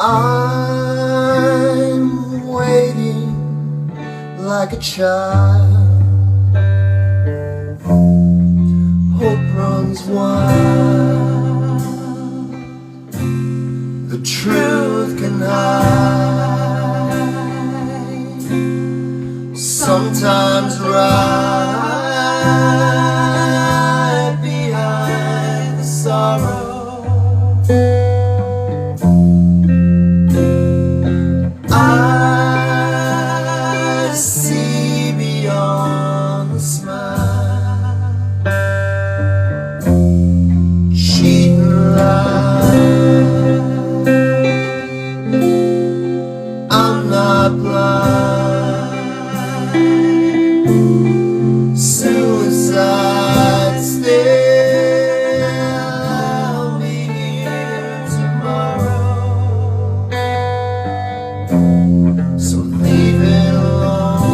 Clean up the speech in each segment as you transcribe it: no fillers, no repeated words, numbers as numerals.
I'm waiting like a child. Hope runs wild. The truth can hide. Sometimes right behind the sorrow. I see beyond the smile. Cheating lie. I'm not blind. Suicide still. I'll be here tomorrow. So leave it alone.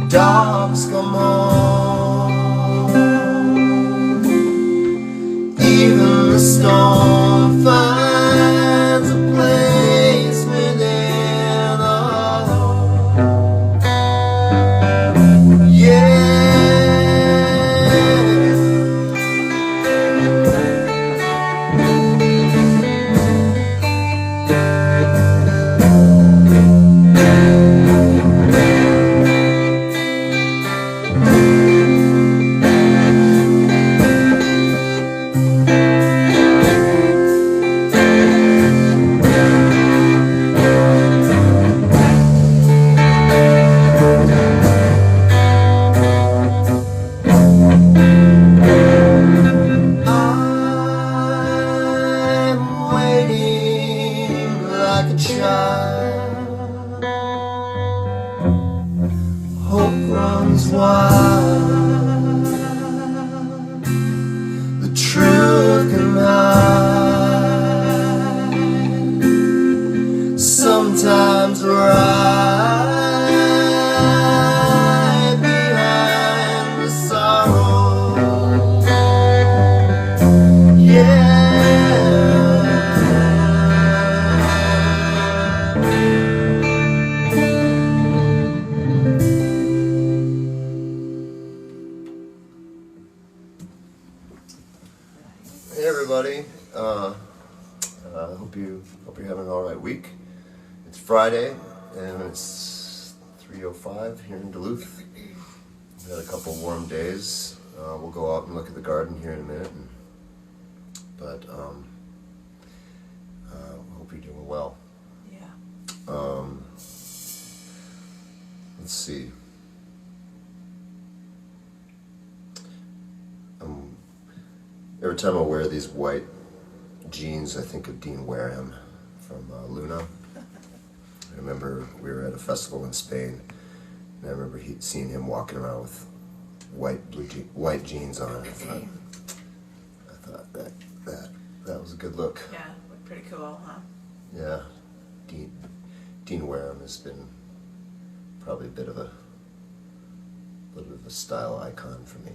Dogs come home. Even the storm finds a place within a hollow. Yeah. I'm waiting like a child. Hope runs wild. The truth can hide. Sometimes right behind the sorrow. Yeah. Hey everybody. Hope you're having an all right week. It's Friday and it's 3:05 here in Duluth. We've had a couple warm days. We'll go out and look at the garden here in a minute. But hope you're doing well. Yeah. Let's see. Every time I wear these white jeans, I think of Dean Wareham from Luna. I remember we were at a festival in Spain, and I remember seeing him walking around with white jeans on. I thought that was a good look. Yeah, looked pretty cool, huh? Yeah, Dean Wareham has been probably a bit of a style icon for me.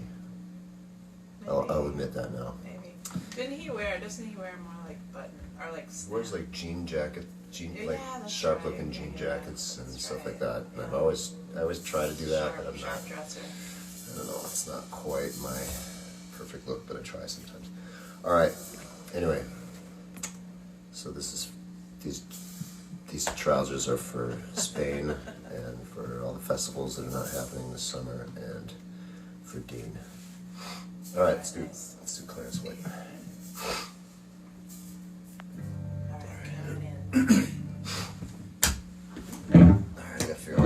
I'll admit that now. Maybe. Doesn't he wear more like button or like He wears like jean jacket, Yeah, that's sharp looking right. jean Yeah, jackets and that's stuff right. like that. And Yeah. I always try to do that, but I'm sharp not. dresser. I don't know. It's not quite my perfect look, but I try sometimes. All right. Anyway, so these trousers are for Spain and for all the festivals that are not happening this summer, and for Dean. All right, let's do Clarence White. All right, coming in. All right, I gotta figure out.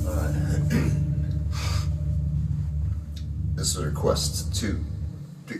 All right. This is a request 2, 3.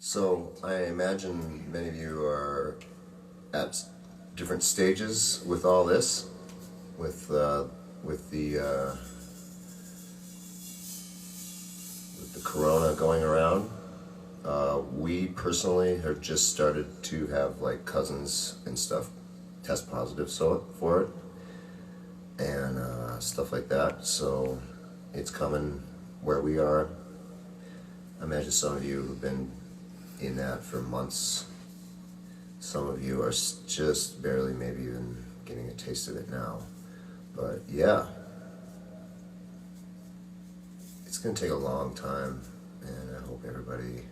So I imagine many of you are at different stages with all this, with the corona going around. We personally have just started to have like cousins and stuff test positive for it, and stuff like that. So it's coming where we are. I imagine some of you have been in that for months. Some of you are just barely maybe even getting a taste of it now. But yeah, it's going to take a long time, and I hope everybody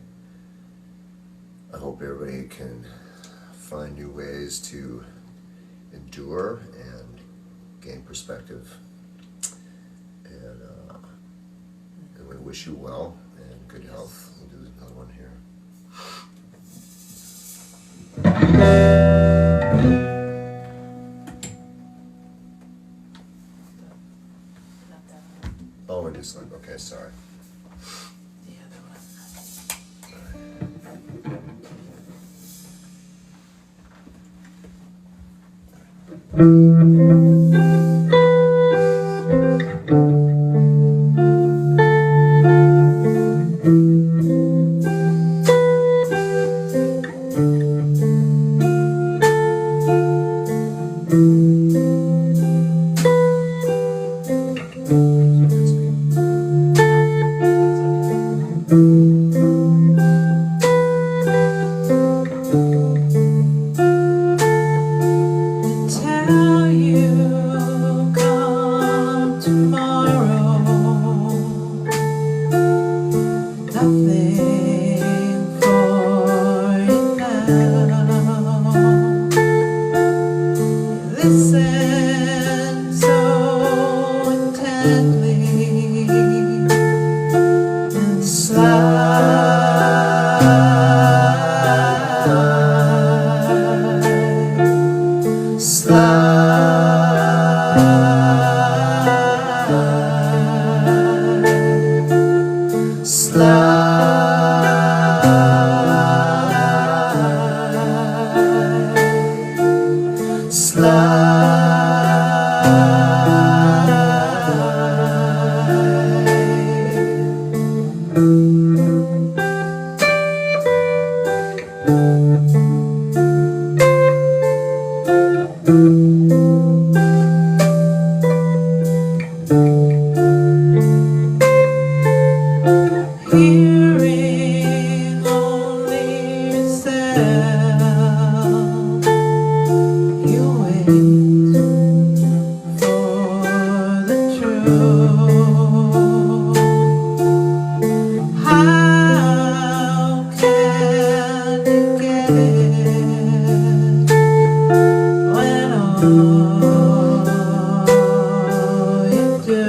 can find new ways to endure and gain perspective. And we wish you well and good health. We'll do another one here. Not that one. Oh, we're just like, okay, sorry. The other one. Tell you come tomorrow. Nothing for you now. Listen so intently and hearing only yourself, you wait for the truth. How can you get it when all you do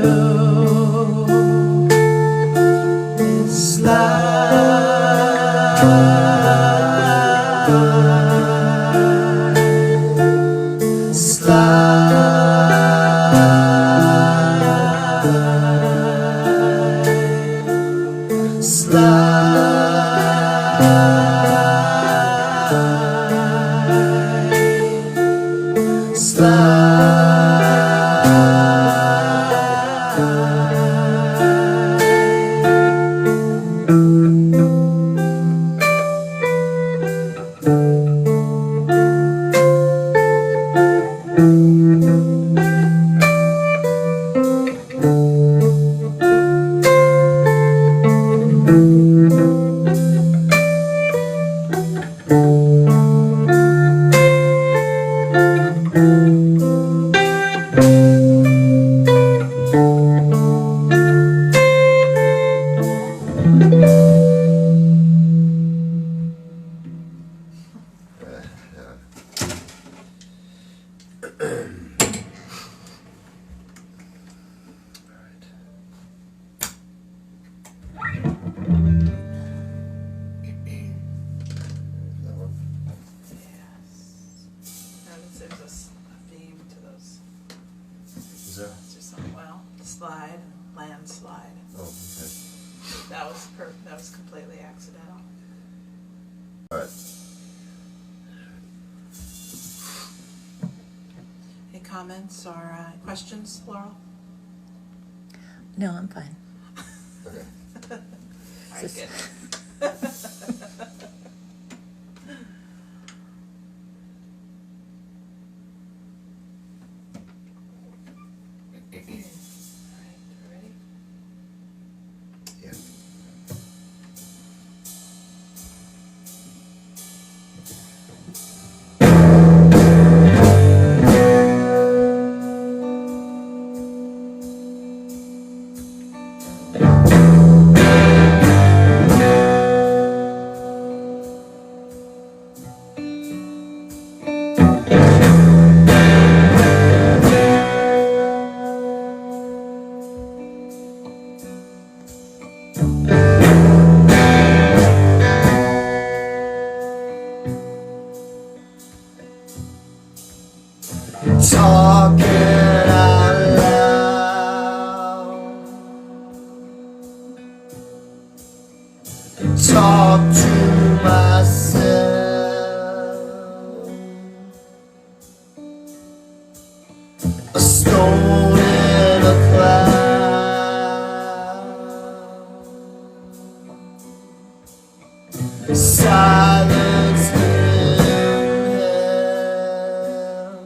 is Slide, Landslide. Oh, okay. That was completely accidental. right. Any comments or questions, Laurel? No, I'm fine. Okay. All right, Just- good. Alright, ready? Yeah. Talking out loud. Talk to myself. A stone in a cloud. Silence in hell.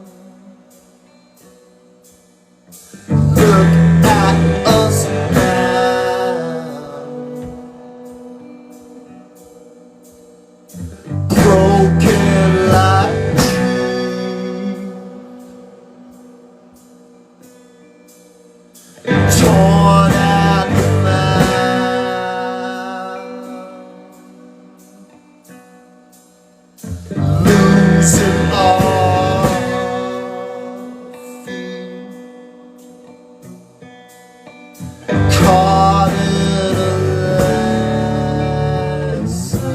Look at us now, broken like trees, torn at the mouth, losing our feet. Caught in a landslide.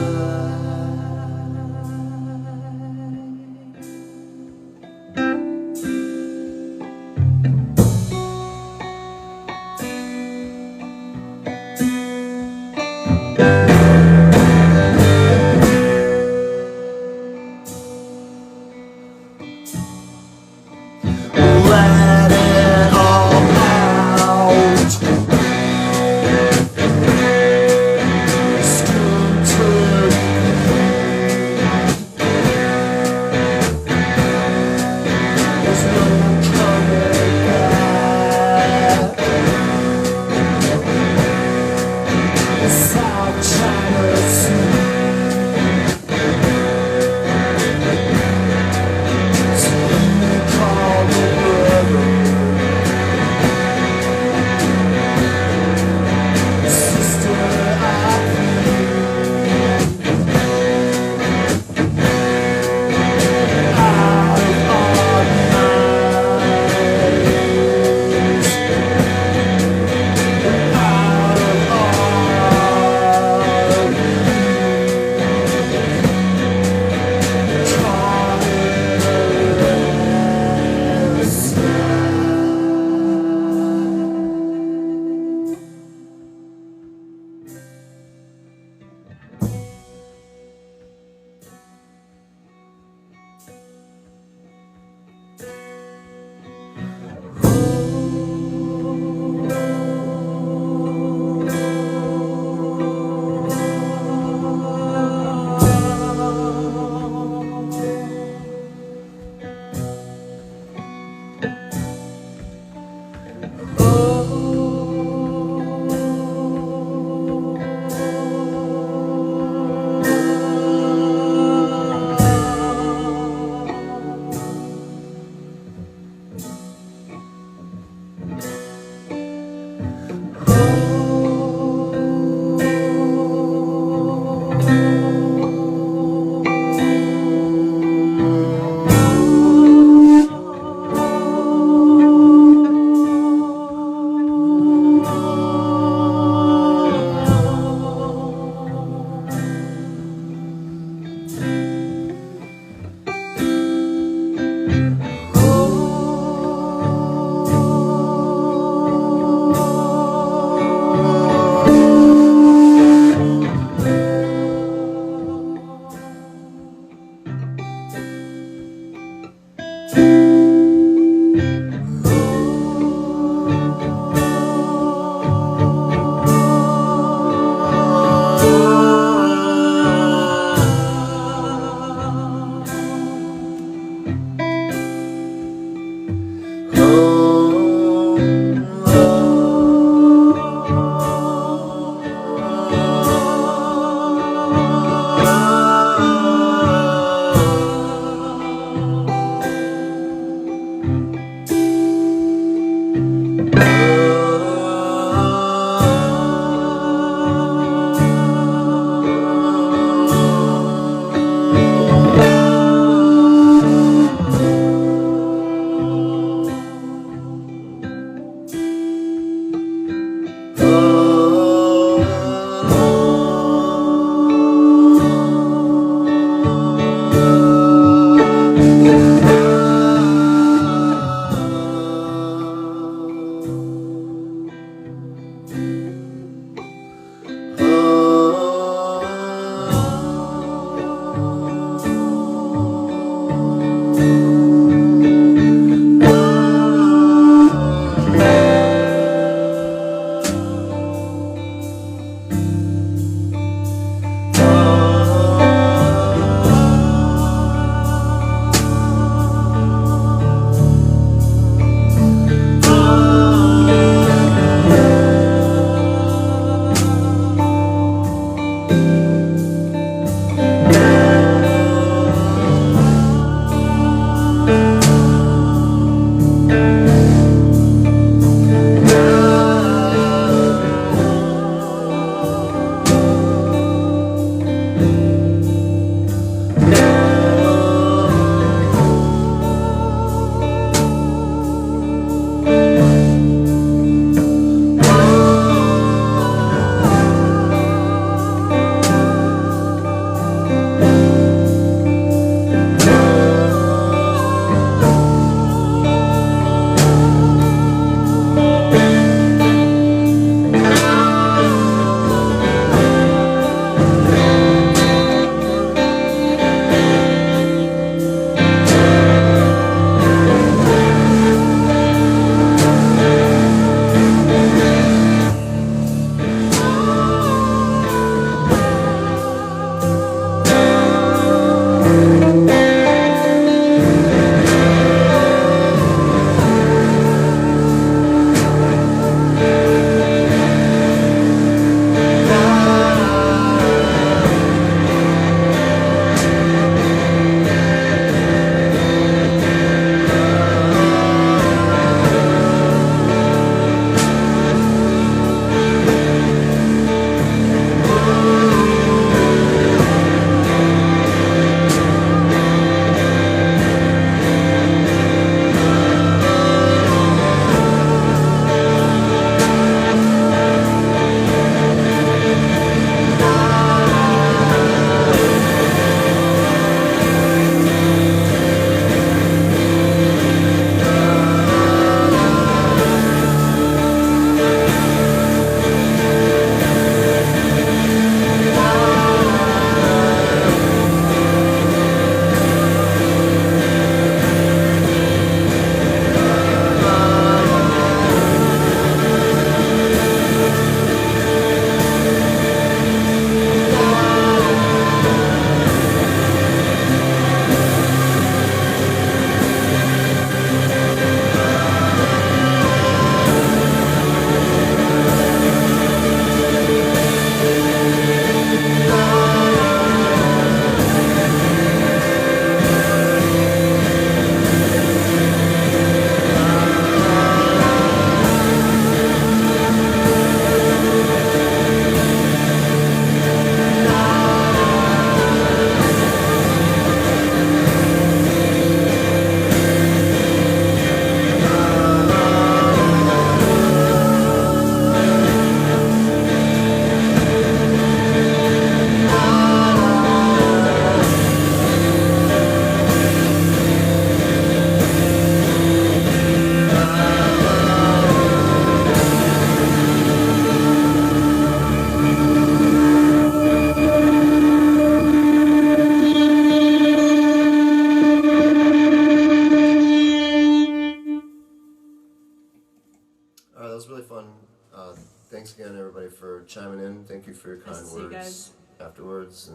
and thank you for your Nice kind to see you words guys. afterwards.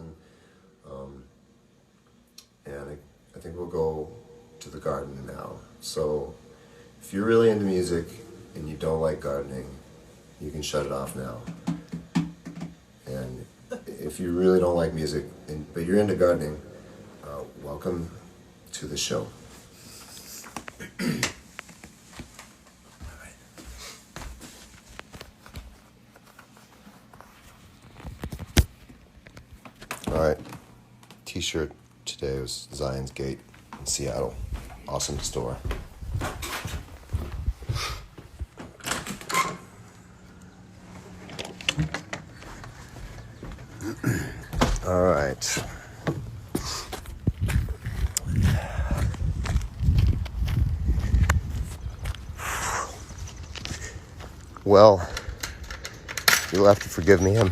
And I think we'll go to the garden now. So if you're really into music and you don't like gardening, you can shut it off now. And if you really don't like music, but you're into gardening, welcome to the show. All right. T-shirt today was Zion's Gate in Seattle. Awesome store. All right. Well, you'll have to forgive me. I'm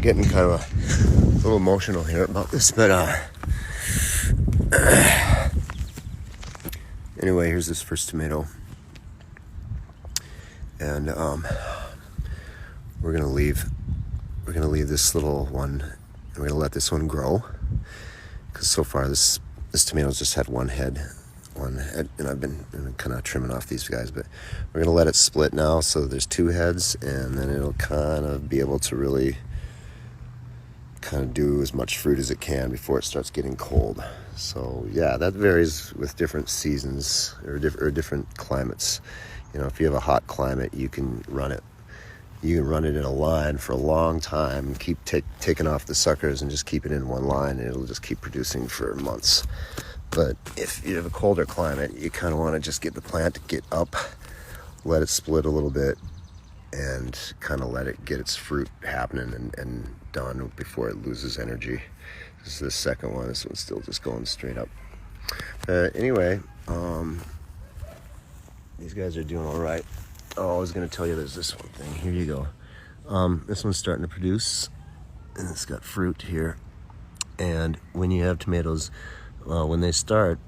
getting kind of a little emotional here about this, but anyway, here's this first tomato, and we're gonna leave this little one, and we're gonna let this one grow, because so far this tomato's just had one head, and I've been kind of trimming off these guys, but we're gonna let it split now, so there's two heads, and then it'll kind of be able to really kind of do as much fruit as it can before it starts getting cold. So yeah, that varies with different seasons or different climates. You know, if you have a hot climate, you can run it in a line for a long time and keep taking off the suckers and just keep it in one line, and it'll just keep producing for months. But if you have a colder climate, you kind of want to just get the plant to get up, let it split a little bit, and kind of let it get its fruit happening and done before it loses energy. This is the second one. This one's still just going straight up. Anyway, these guys are doing all right. Oh, I was going to tell you there's this one thing. Here you go. This one's starting to produce, and it's got fruit here. And when you have tomatoes, when they start,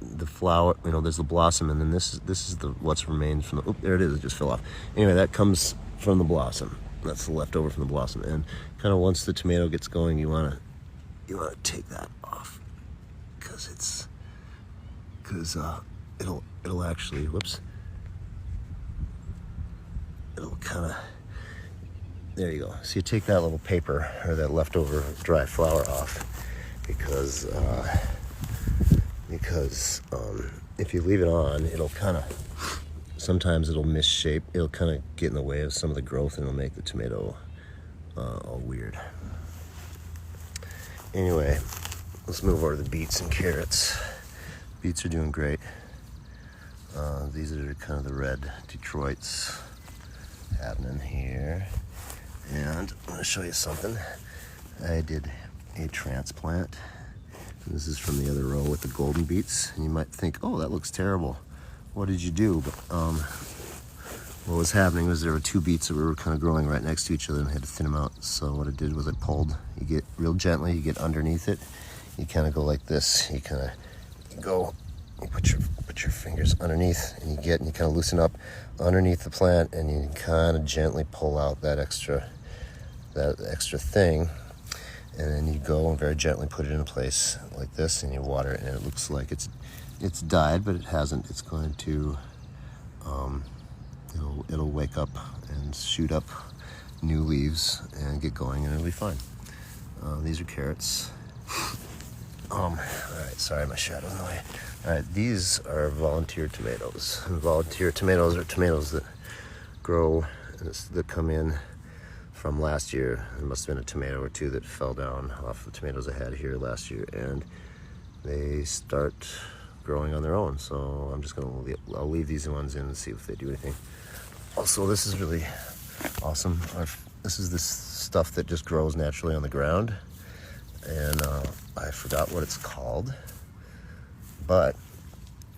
the flower, there's the blossom, and then this is the what's remained from the. Oh, there it is. It just fell off. Anyway, that comes from the blossom. That's the leftover from the blossom. And kind of once the tomato gets going, you wanna take that off, because it'll actually it'll kind of. There you go. So you take that little paper or that leftover dry flour off, because if you leave it on, it'll kind of, sometimes it'll misshape. It'll kind of get in the way of some of the growth, and it'll make the tomato all weird. Anyway, let's move over to the beets and carrots. Beets are doing great. These are kind of the red Detroits happening here. And I'm going to show you something. I did a transplant. This is from the other row with the golden beets. And you might think, oh, that looks terrible. What did you do? But what was happening was there were two beets that were kind of growing right next to each other, and I had to thin them out. So what I did was I pulled. You get real gently, you get underneath it. You kind of go like this. You put your fingers underneath, and you kind of loosen up underneath the plant, and you kind of gently pull out that extra thing. And then you go and very gently put it in place like this, and you water it, and it looks like it's died, but it hasn't. It's going to, it'll wake up and shoot up new leaves and get going, and it'll be fine. These are carrots. All right, sorry, my shadow's in the way. All right, these are volunteer tomatoes. And volunteer tomatoes are tomatoes that grow, that come in from last year. There must have been a tomato or two that fell down off the tomatoes I had here last year, and they start growing on their own. So I'm just I'll leave these ones in and see if they do anything. Also, this is really awesome. This is this stuff that just grows naturally on the ground, and I forgot what it's called, but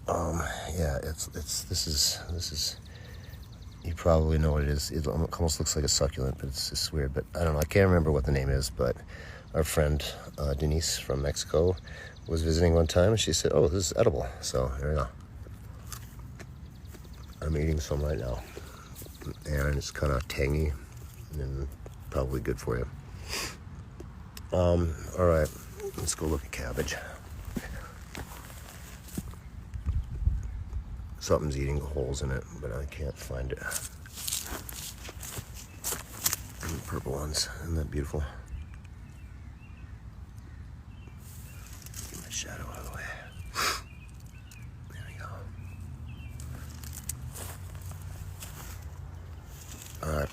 yeah, this is. You probably know what it is. It almost looks like a succulent, but it's just weird. But I don't know. I can't remember what the name is. But our friend Denise from Mexico was visiting one time, and she said, "Oh, this is edible." So there we go. I'm eating some right now. and it's kind of tangy and probably good for you. All right, let's go look at cabbage. Something's eating holes in it, but I can't find it. And the purple ones, isn't that beautiful? Get my shadow out of the way. There we go. All right.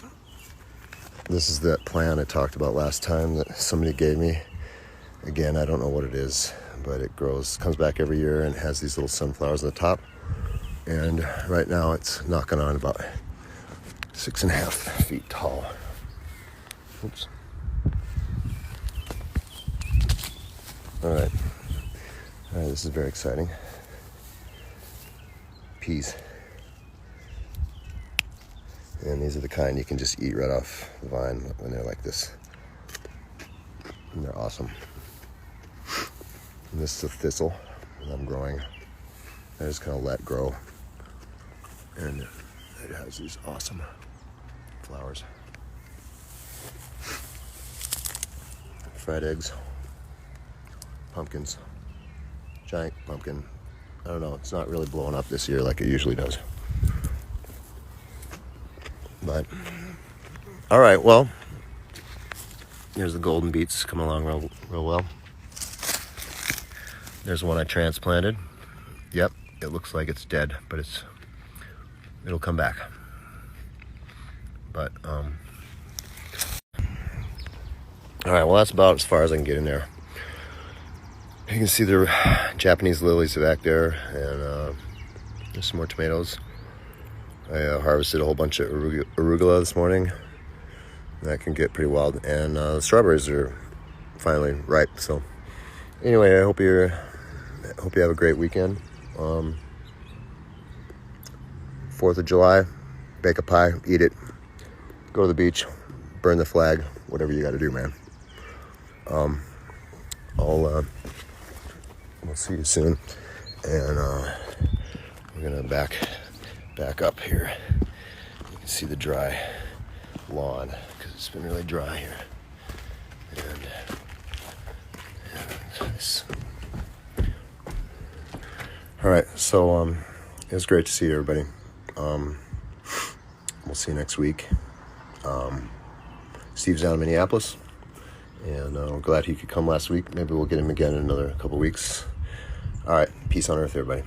This is that plant I talked about last time that somebody gave me. Again, I don't know what it is, but it grows, comes back every year and has these little sunflowers on the top. And right now it's knocking on about 6.5 feet tall. Oops. All right, this is very exciting. Peas. And these are the kind you can just eat right off the vine when they're like this. And they're awesome. And this is a thistle that I'm growing. I just kind of let grow. And it has these awesome flowers. Fried eggs. Pumpkins. Giant pumpkin. I don't know, it's not really blowing up this year like it usually does. But, all right, well, here's the golden beets coming along real well. There's one I transplanted. Yep, it looks like it's dead, but it'll come back. But, all right, well, that's about as far as I can get in there. You can see the Japanese lilies back there, and there's some more tomatoes. I harvested a whole bunch of arugula this morning. That can get pretty wild. And the strawberries are finally ripe. So anyway, I hope you have a great weekend. 4th of July, bake a pie, eat it, go to the beach, burn the flag, whatever you got to do, man. We'll see you soon. And we're gonna back up here. You can see the dry lawn because it's been really dry here. And this. All right, so it was great to see everybody. We'll see you next week. Steve's down in Minneapolis, and we're glad he could come last week. Maybe we'll get him again in another couple weeks. All right, peace on earth, everybody.